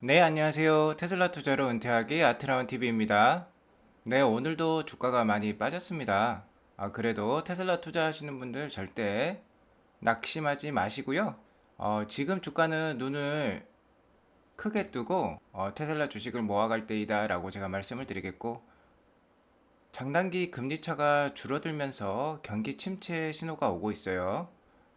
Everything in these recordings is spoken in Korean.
네, 안녕하세요. 테슬라 투자로 은퇴하기 아트라운 TV입니다. 네, 오늘도 주가가 많이 빠졌습니다. 그래도 테슬라 투자하시는 분들 절대 낙심하지 마시고요. 지금 주가는 눈을 크게 뜨고 테슬라 주식을 모아갈 때이다 라고 제가 말씀을 드리겠고, 장단기 금리차가 줄어들면서 경기 침체 신호가 오고 있어요.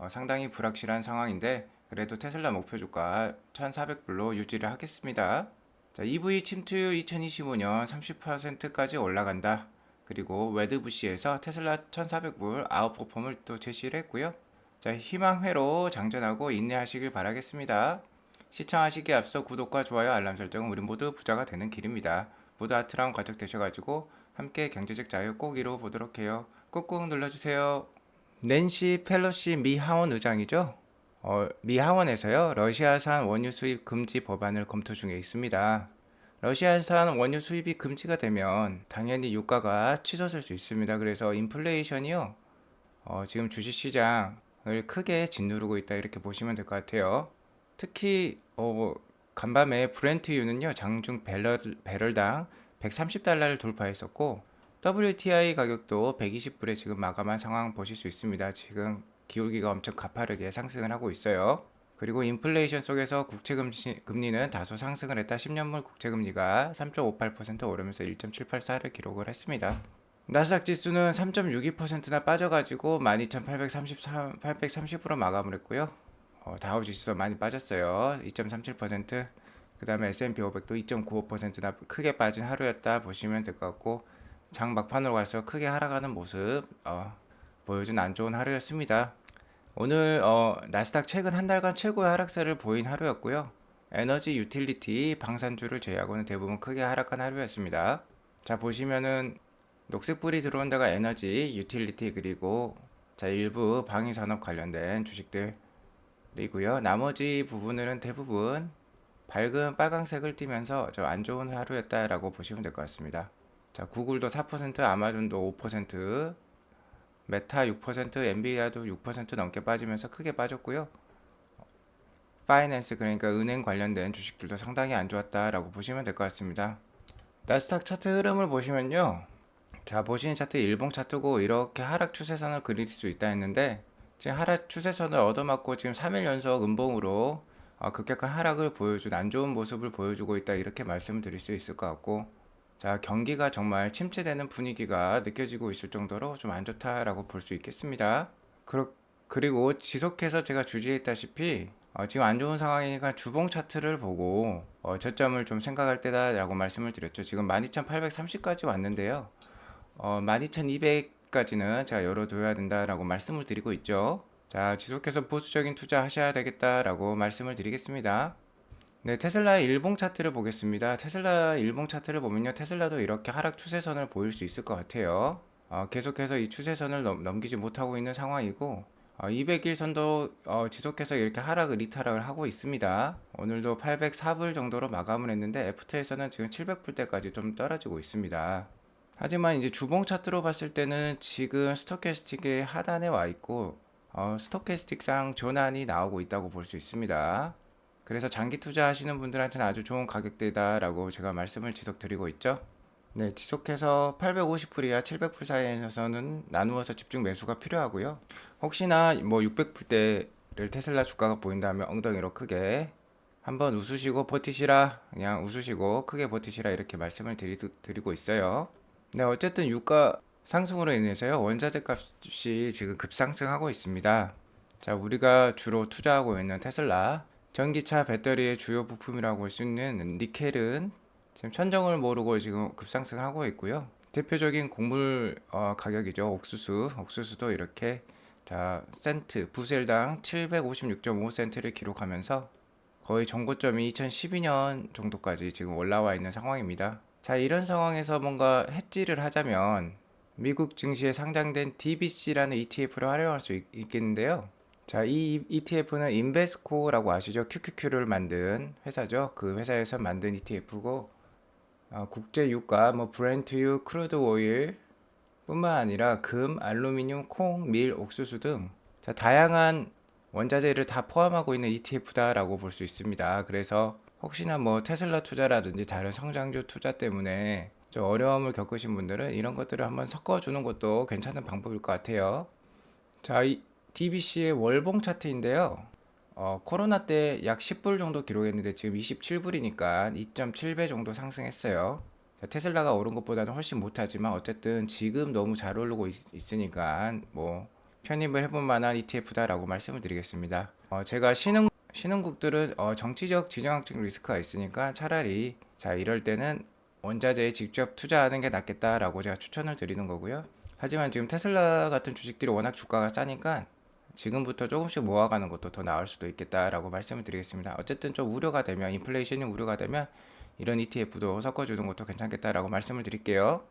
상당히 불확실한 상황인데 그래도 테슬라 목표 주가 1,400불로 유지를 하겠습니다. 자, EV 침투율 2025년 30%까지 올라간다. 그리고 웨드부시에서 테슬라 1,400불 아웃퍼폼을 또 제시를 했고요. 자, 희망회로 장전하고 인내하시길 바라겠습니다. 시청하시기에 앞서 구독과 좋아요, 알람 설정은 우리 모두 부자가 되는 길입니다. 모두 아트라운 가족 되셔가지고 함께 경제적 자유 꼭 이루어보도록 해요. 꾹꾹 눌러주세요. 낸시 펠로시 미 하원 의장이죠. 미 하원에서요, 러시아산 원유 수입 금지 법안을 검토 중에 있습니다. 러시아산 원유 수입이 금지가 되면 당연히 유가가 치솟을 수 있습니다. 그래서 인플레이션이요, 지금 주식시장을 크게 짓누르고 있다 이렇게 보시면 될 것 같아요. 특히 간밤에 브렌트유는요, 장중 배럴당 130달러를 돌파했었고 WTI 가격도 120불에 지금 마감한 상황 보실 수 있습니다. 지금 기울기가 엄청 가파르게 상승을 하고 있어요. 그리고 인플레이션 속에서 국채금리는 다소 상승을 했다. 10년물 국채금리가 3.58% 오르면서 1.784를 기록을 했습니다. 나스닥 지수는 3.62%나 빠져가지고 12,830으로 마감을 했고요. 다우 지수도 많이 빠졌어요. 2.37%. 그 다음에 S&P 500도 2.95%나 크게 빠진 하루였다 보시면 될 것 같고, 장 막판으로 갈수록 크게 하락하는 모습 보여준 안 좋은 하루였습니다. 오늘 나스닥 최근 한 달간 최고의 하락세를 보인 하루였고요. 에너지, 유틸리티, 방산주를 제외하고는 대부분 크게 하락한 하루였습니다. 자, 보시면은 녹색불이 들어온 데가 에너지, 유틸리티, 그리고 자, 일부 방위산업 관련된 주식들이고요. 나머지 부분들은 대부분 밝은 빨강색을 띠면서 저 안 좋은 하루였다라고 보시면 될 것 같습니다. 자, 구글도 4%, 아마존도 5%, 메타 6%, 엔비디아도 6% 넘게 빠지면서 크게 빠졌고요. 파이낸스, 그러니까 은행 관련된 주식들도 상당히 안 좋았다라고 보시면 될 것 같습니다. 나스닥 차트 흐름을 보시면요, 자, 보시는 차트 일봉 차트고 이렇게 하락 추세선을 그릴 수 있다 했는데, 지금 하락 추세선을 얻어맞고 지금 3일 연속 음봉으로 급격한 하락을 보여준 안 좋은 모습을 보여주고 있다 이렇게 말씀을 드릴 수 있을 것 같고, 자, 경기가 정말 침체되는 분위기가 느껴지고 있을 정도로 좀 안 좋다라고 볼 수 있겠습니다. 그리고 지속해서 제가 주지했다시피 지금 안 좋은 상황이니까 주봉 차트를 보고 저점을 좀 생각할 때다라고 말씀을 드렸죠. 지금 12,830까지 왔는데요. 12,200까지는 제가 열어둬야 된다라고 말씀을 드리고 있죠. 자, 지속해서 보수적인 투자 하셔야 되겠다라고 말씀을 드리겠습니다. 네, 테슬라의 일봉 차트를 보겠습니다. 테슬라 일봉 차트를 보면요, 테슬라도 이렇게 하락 추세선을 보일 수 있을 것 같아요. 계속해서 이 추세선을 넘기지 못하고 있는 상황이고, 200일 선도 지속해서 이렇게 리타락을 하고 있습니다. 오늘도 804불 정도로 마감을 했는데 애프터에서는 지금 700불대까지 좀 떨어지고 있습니다. 하지만 이제 주봉 차트로 봤을 때는 지금 스토캐스틱의 하단에 와 있고, 스토캐스틱상 전환이 나오고 있다고 볼 수 있습니다. 그래서 장기 투자하시는 분들한테는 아주 좋은 가격대다라고 제가 말씀을 지속 드리고 있죠. 네, 지속해서 850불이야 700불 사이에서는 나누어서 집중 매수가 필요하고요. 혹시나 뭐 600불대를 테슬라 주가가 보인다면 엉덩이로 크게 한번 웃으시고 버티시라, 그냥 웃으시고 크게 버티시라 이렇게 말씀을 드리고 있어요. 네, 어쨌든 유가 상승으로 인해서요, 원자재 값이 지금 급상승하고 있습니다. 자, 우리가 주로 투자하고 있는 테슬라, 전기차 배터리의 주요 부품이라고 할 수 있는 니켈은 지금 천정을 모르고 지금 급상승을 하고 있고요. 대표적인 곡물 가격이죠. 옥수수도 이렇게 자, 부셀당 756.5센트를 기록하면서 거의 전고점이 2012년 정도까지 지금 올라와 있는 상황입니다. 자, 이런 상황에서 뭔가 hedge를 하자면 미국 증시에 상장된 DBC라는 ETF를 활용할 수 있겠는데요. 자, 이 ETF는 인베스코라고 아시죠? QQQ를 만든 회사죠. 그 회사에서 만든 ETF고, 국제 유가, 뭐 브렌트유, 크루드 오일 뿐만 아니라 금, 알루미늄, 콩, 밀, 옥수수 등 다양한 원자재를 다 포함하고 있는 ETF다라고 볼 수 있습니다. 그래서 혹시나 뭐 테슬라 투자라든지 다른 성장주 투자 때문에 좀 어려움을 겪으신 분들은 이런 것들을 한번 섞어주는 것도 괜찮은 방법일 것 같아요. 자, 이 DBC의 월봉 차트인데요. 코로나 때 약 10불 정도 기록했는데 지금 27불이니까 2.7배 정도 상승했어요. 자, 테슬라가 오른 것보다는 훨씬 못하지만 어쨌든 지금 너무 잘 오르고 있으니까 뭐 편입을 해볼 만한 ETF다라고 말씀을 드리겠습니다. 제가 신흥국들은 정치적 지정학적 리스크가 있으니까 차라리 자 이럴 때는 원자재에 직접 투자하는 게 낫겠다라고 제가 추천을 드리는 거고요. 하지만 지금 테슬라 같은 주식들이 워낙 주가가 싸니까 지금부터 조금씩 모아가는 것도 더 나을 수도 있겠다라고 말씀을 드리겠습니다. 어쨌든 좀 우려가 되면 인플레이션이 우려가 되면 이런 ETF도 섞어주는 것도 괜찮겠다라고 말씀을 드릴게요.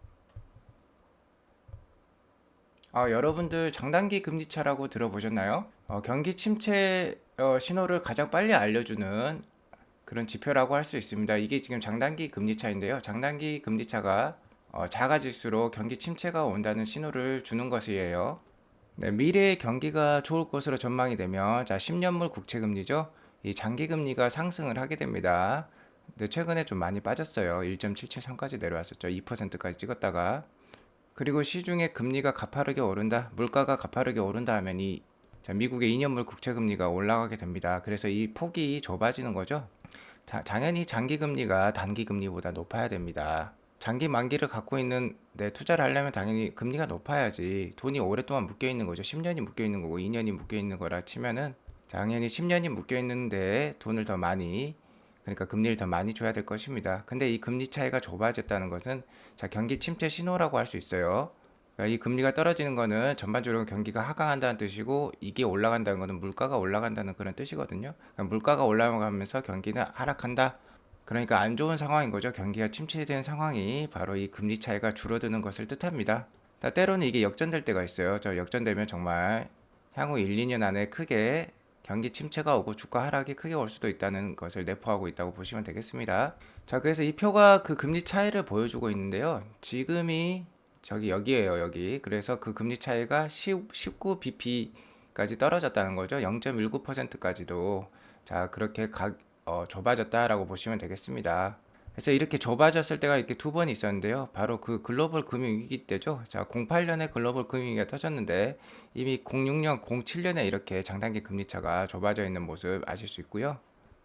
여러분들 장단기 금리차라고 들어보셨나요? 경기 침체 신호를 가장 빨리 알려주는 그런 지표라고 할 수 있습니다. 이게 지금 장단기 금리차인데요. 장단기 금리차가 작아질수록 경기 침체가 온다는 신호를 주는 것이에요. 네, 미래의 경기가 좋을 것으로 전망이 되면 자 10년물 국채금리죠. 이 장기금리가 상승을 하게 됩니다. 근데 최근에 좀 많이 빠졌어요. 1.773까지 내려왔었죠. 2%까지 찍었다가 그리고 시중에 금리가 가파르게 오른다, 물가가 가파르게 오른다 하면 자, 미국의 2년물 국채금리가 올라가게 됩니다. 그래서 이 폭이 좁아지는 거죠. 당연히 장기금리가 단기금리보다 높아야 됩니다. 장기 만기를 갖고 있는 투자를 하려면 당연히 금리가 높아야지 돈이 오랫동안 묶여 있는 거죠. 10년이 묶여 있는 거고 2년이 묶여 있는 거라 치면은 당연히 10년이 묶여 있는데 돈을 더 많이 그러니까 금리를 더 많이 줘야 될 것입니다. 근데 이 금리 차이가 좁아졌다는 것은 자 경기 침체 신호라고 할 수 있어요. 그러니까 이 금리가 떨어지는 거는 전반적으로 경기가 하강한다는 뜻이고 이게 올라간다는 거는 물가가 올라간다는 그런 뜻이거든요. 그러니까 물가가 올라가면서 경기는 하락한다. 그러니까 안 좋은 상황인 거죠. 경기가 침체된 상황이 바로 이 금리 차이가 줄어드는 것을 뜻합니다. 때로는 이게 역전될 때가 있어요. 저 역전되면 정말 향후 1, 2년 안에 크게 경기 침체가 오고 주가 하락이 크게 올 수도 있다는 것을 내포하고 있다고 보시면 되겠습니다. 자, 그래서 이 표가 그 금리 차이를 보여주고 있는데요. 지금이 여기에요, 여기. 그래서 그 금리 차이가 19bp까지 떨어졌다는 거죠. 0.19%까지도. 자, 그렇게 좁아졌다라고 보시면 되겠습니다. 그래서 이렇게 좁아졌을 때가 이렇게 두 번 있었는데요. 바로 그 글로벌 금융위기 때죠. 자, 08년에 글로벌 금융위기가 터졌는데 이미 06년, 07년에 이렇게 장단기 금리차가 좁아져 있는 모습 아실 수 있고요.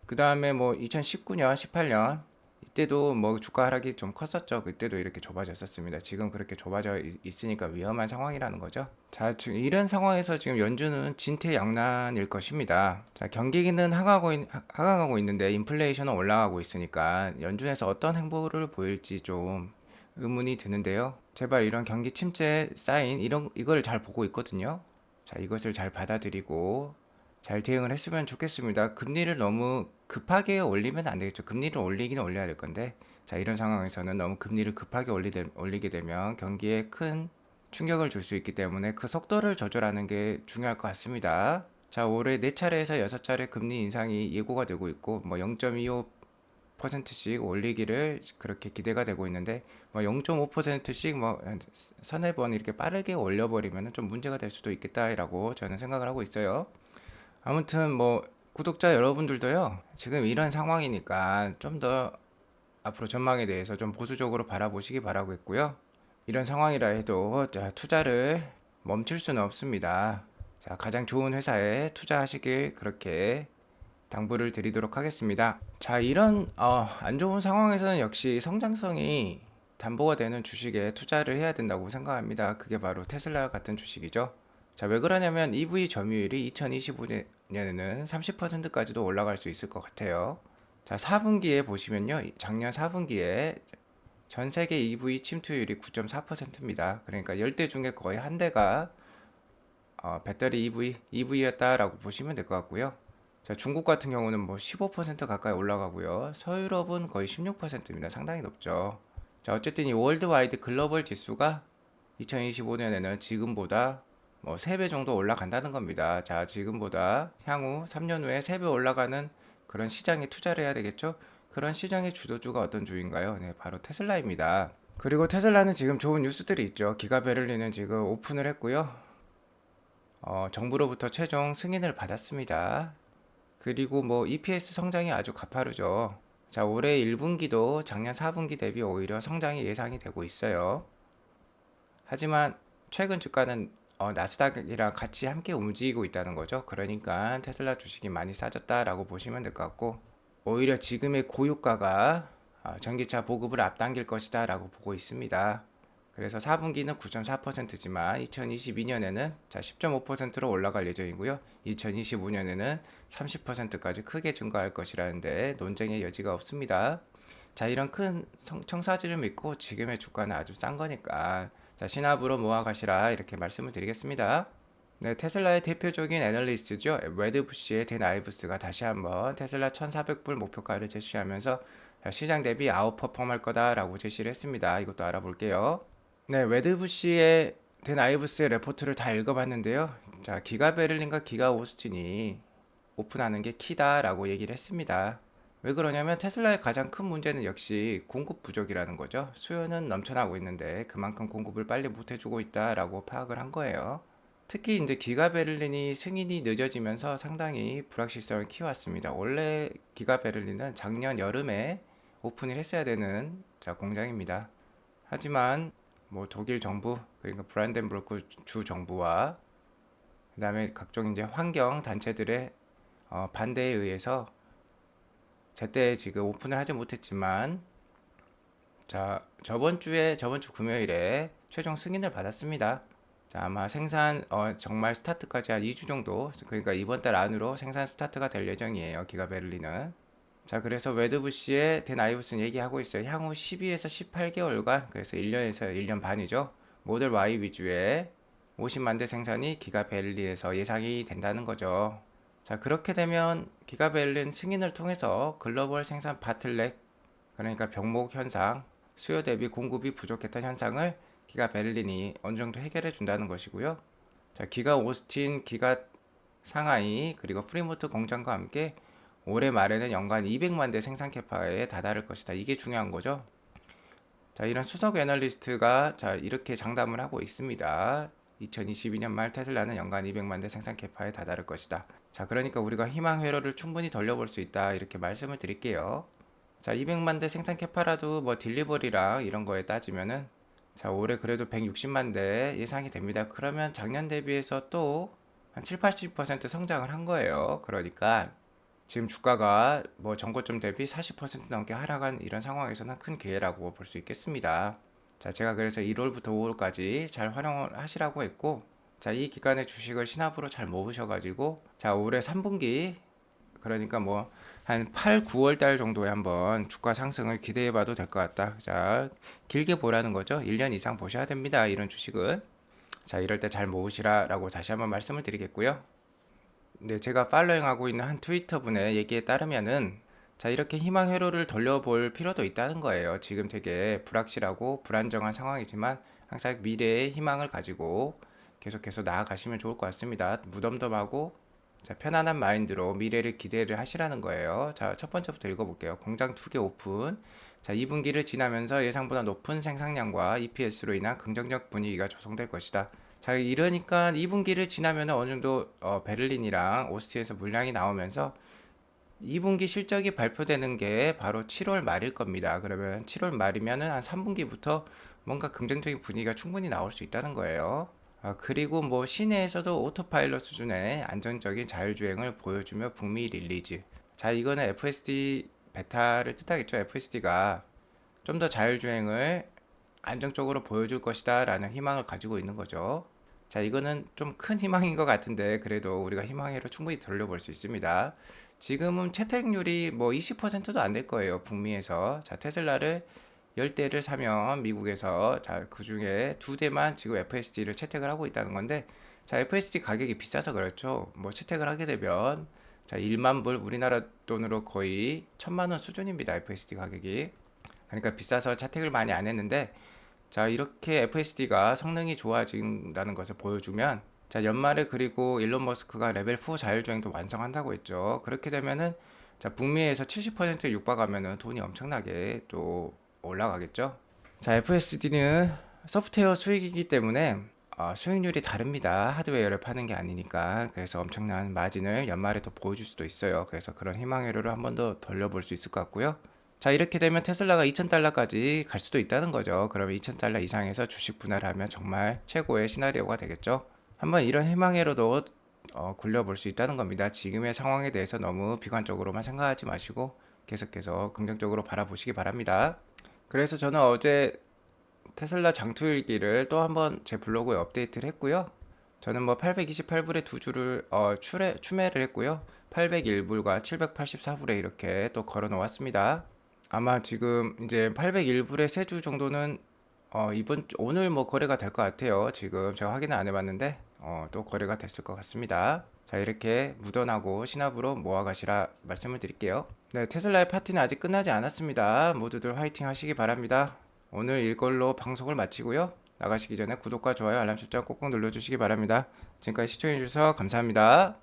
그 다음에 뭐 2019년, 18년 이때도 뭐 주가 하락이 좀 컸었죠. 그때도 이렇게 좁아졌었습니다. 지금 그렇게 좁아져 있으니까 위험한 상황이라는 거죠. 자, 지금 이런 상황에서 지금 연준은 진퇴양난일 것입니다. 자, 경기는 하강하고 있는데 인플레이션은 올라가고 있으니까 연준에서 어떤 행보를 보일지 좀 의문이 드는데요. 제발 이런 경기 침체 사인 이걸 잘 보고 있거든요. 자, 이것을 잘 받아들이고 잘 대응을 했으면 좋겠습니다. 금리를 너무 급하게 올리면 안 되겠죠. 금리를 올리기는 올려야 될 건데, 자, 이런 상황에서는 너무 금리를 급하게 올리게 되면 경기에 큰 충격을 줄 수 있기 때문에 그 속도를 조절하는 게 중요할 것 같습니다. 자, 올해 4차례에서 6차례 금리 인상이 예고가 되고 있고, 뭐 0.25%씩 올리기를 그렇게 기대가 되고 있는데, 뭐 0.5%씩 뭐 서너 번 이렇게 빠르게 올려버리면 좀 문제가 될 수도 있겠다라고 저는 생각을 하고 있어요. 아무튼 뭐 구독자 여러분들도요. 지금 이런 상황이니까 좀 더 앞으로 전망에 대해서 좀 보수적으로 바라보시기 바라고 있고요. 이런 상황이라 해도 자, 투자를 멈출 수는 없습니다. 자, 가장 좋은 회사에 투자하시길 그렇게 당부를 드리도록 하겠습니다. 자, 이런 안 좋은 상황에서는 역시 성장성이 담보가 되는 주식에 투자를 해야 된다고 생각합니다. 그게 바로 테슬라 같은 주식이죠. 자, 왜 그러냐면 EV 점유율이 2025년에는 30%까지도 올라갈 수 있을 것 같아요. 자, 4분기에 보시면요. 작년 4분기에 전 세계 EV 침투율이 9.4%입니다. 그러니까 10대 중에 거의 한 대가 배터리 EV였다라고 보시면 될 것 같고요. 자, 중국 같은 경우는 뭐 15% 가까이 올라가고요. 서유럽은 거의 16%입니다. 상당히 높죠. 자, 어쨌든 이 월드와이드 글로벌 지수가 2025년에는 지금보다 뭐 3배 정도 올라간다는 겁니다. 자, 지금보다 향후 3년 후에 3배 올라가는 그런 시장에 투자를 해야 되겠죠? 그런 시장의 주도주가 어떤 주인가요? 네, 바로 테슬라입니다. 그리고 테슬라는 지금 좋은 뉴스들이 있죠. 기가 베를린은 지금 오픈을 했고요. 정부로부터 최종 승인을 받았습니다. 그리고 뭐 EPS 성장이 아주 가파르죠. 자, 올해 1분기도 작년 4분기 대비 오히려 성장이 예상이 되고 있어요. 하지만 최근 주가는 나스닥이랑 같이 함께 움직이고 있다는 거죠. 그러니까 테슬라 주식이 많이 싸졌다라고 보시면 될 것 같고, 오히려 지금의 고유가가 전기차 보급을 앞당길 것이다 라고 보고 있습니다. 그래서 4분기는 9.4%지만 2022년에는 자 10.5%로 올라갈 예정이고요. 2025년에는 30%까지 크게 증가할 것이라는데 논쟁의 여지가 없습니다. 자, 이런 큰 청사지를 믿고 지금의 주가는 아주 싼 거니까 자, 신압으로 모아가시라 이렇게 말씀을 드리겠습니다. 네, 테슬라의 대표적인 애널리스트죠. 웨드부시의 댄 아이브스가 다시 한번 테슬라 1,400불 목표가를 제시하면서 시장 대비 아웃퍼폼할 거다라고 제시를 했습니다. 이것도 알아볼게요. 네, 웨드부시의 댄 아이브스의 레포트를 다 읽어봤는데요. 자, 기가 베를린과 기가 오스틴이 오픈하는 게 키다라고 얘기를 했습니다. 왜 그러냐면 테슬라의 가장 큰 문제는 역시 공급 부족이라는 거죠. 수요는 넘쳐나고 있는데 그만큼 공급을 빨리 못 해주고 있다라고 파악을 한 거예요. 특히 이제 기가 베를린이 승인이 늦어지면서 상당히 불확실성을 키워왔습니다. 원래 기가 베를린은 작년 여름에 오픈을 했어야 되는 공장입니다. 하지만 뭐 독일 정부 그러니까 브란덴부르크 주 정부와 그다음에 각종 이제 환경 단체들의 반대에 의해서 제때 지금 오픈을 하지 못했지만 자 저번 주 금요일에 최종 승인을 받았습니다. 자, 아마 생산 정말 스타트까지 한 2주 정도 그러니까 이번 달 안으로 생산 스타트가 될 예정이에요. 기가 베를린은. 자, 그래서 웨드부시의 댄 아이브스는 얘기하고 있어요. 향후 12에서 18개월간 그래서 1년에서 1년 반이죠. 모델 Y 위주의 50만 대 생산이 기가 베를린에서 예상이 된다는 거죠. 자, 그렇게 되면 기가 베를린 승인을 통해서 글로벌 생산 바틀렉 그러니까 병목 현상, 수요 대비 공급이 부족했던 현상을 기가 베를린이 어느 정도 해결해 준다는 것이고요. 자, 기가 오스틴, 기가 상하이, 그리고 프리모트 공장과 함께 올해 말에는 연간 200만 대 생산 캐파에 다다를 것이다. 이게 중요한 거죠. 자, 이런 수석 애널리스트가 자, 이렇게 장담을 하고 있습니다. 2022년 말 테슬라는 연간 200만 대 생산 캐파에 다다를 것이다. 자, 그러니까 우리가 희망 회로를 충분히 돌려볼 수 있다. 이렇게 말씀을 드릴게요. 자, 200만 대 생산 캐파라도 뭐 딜리버리랑 이런 거에 따지면은 자, 올해 그래도 160만 대 예상이 됩니다. 그러면 작년 대비해서 또 한 7, 80% 성장을 한 거예요. 그러니까 지금 주가가 뭐 전고점 대비 40% 넘게 하락한 이런 상황에서는 큰 기회라고 볼 수 있겠습니다. 자, 제가 그래서 1월부터 5월까지 잘 활용을 하시라고 했고, 자, 이 기간에 주식을 신압으로 잘 모으셔가지고, 자, 올해 3분기, 그러니까 뭐, 한 8, 9월 달 정도에 한번 주가 상승을 기대해 봐도 될 것 같다. 자, 길게 보라는 거죠. 1년 이상 보셔야 됩니다. 이런 주식은. 자, 이럴 때 잘 모으시라라고 다시 한번 말씀을 드리겠고요. 네, 제가 팔로잉하고 있는 한 트위터 분의 얘기에 따르면은 자, 이렇게 희망 회로를 돌려볼 필요도 있다는 거예요. 지금 되게 불확실하고 불안정한 상황이지만 항상 미래의 희망을 가지고 계속해서 나아가시면 좋을 것 같습니다. 무덤덤하고 자, 편안한 마인드로 미래를 기대를 하시라는 거예요. 자, 첫 번째부터 읽어볼게요. 공장 2개 오픈. 자, 2분기를 지나면서 예상보다 높은 생산량과 EPS로 인한 긍정적 분위기가 조성될 것이다. 자, 이러니까 2분기를 지나면 어느 정도 베를린이랑 오스틴에서 물량이 나오면서 2분기 실적이 발표되는 게 바로 7월 말일 겁니다. 그러면 7월 말이면은 한 3분기부터 뭔가 긍정적인 분위기가 충분히 나올 수 있다는 거예요. 그리고 뭐 시내에서도 오토파일럿 수준의 안정적인 자율주행을 보여주며 북미 릴리즈. 자, 이거는 FSD 베타를 뜻하겠죠. FSD가 좀 더 자율주행을 안정적으로 보여줄 것이다 라는 희망을 가지고 있는 거죠. 자, 이거는 좀 큰 희망인 것 같은데 그래도 우리가 희망으로 충분히 돌려볼 수 있습니다. 지금은 채택률이 뭐 20%도 안 될 거예요. 북미에서. 자, 테슬라를 10대를 사면 미국에서 자, 그중에 2대만 지금 FSD를 채택을 하고 있다는 건데 자, FSD 가격이 비싸서 그렇죠. 뭐 채택을 하게 되면 자, 1만 불 우리나라 돈으로 거의 1,000만 원 수준입니다. FSD 가격이. 그러니까 비싸서 채택을 많이 안 했는데 자, 이렇게 FSD가 성능이 좋아진다는 것을 보여주면 자, 연말에 그리고 일론 머스크가 레벨 4 자율주행도 완성한다고 했죠. 그렇게 되면은 자, 북미에서 70% 육박하면은 돈이 엄청나게 또 올라가겠죠. 자, FSD는 소프트웨어 수익이기 때문에 수익률이 다릅니다. 하드웨어를 파는 게 아니니까. 그래서 엄청난 마진을 연말에 또 보여줄 수도 있어요. 그래서 그런 희망회로를 한 번 더 돌려볼 수 있을 것 같고요. 자, 이렇게 되면 테슬라가 2,000달러까지 갈 수도 있다는 거죠. 그러면 2,000달러 이상에서 주식 분할하면 정말 최고의 시나리오가 되겠죠. 한번 이런 희망회로도 굴려볼 수 있다는 겁니다. 지금의 상황에 대해서 너무 비관적으로만 생각하지 마시고 계속해서 긍정적으로 바라보시기 바랍니다. 그래서 저는 어제 테슬라 장투일기를 또 한번 제 블로그에 업데이트를 했고요. 저는 뭐 828불에 두 주를 추매를 했고요. 801불과 784불에 이렇게 또 걸어 놓았습니다. 아마 지금 이제 801불에 세 주 정도는 오늘 뭐 거래가 될 것 같아요. 지금 제가 확인을 안 해봤는데 또 거래가 됐을 것 같습니다. 자, 이렇게 무던하고 신압으로 모아가시라 말씀을 드릴게요. 네, 테슬라의 파티는 아직 끝나지 않았습니다. 모두들 화이팅 하시기 바랍니다. 오늘 이걸로 방송을 마치고요. 나가시기 전에 구독과 좋아요, 알람 설정 꼭꼭 눌러주시기 바랍니다. 지금까지 시청해주셔서 감사합니다.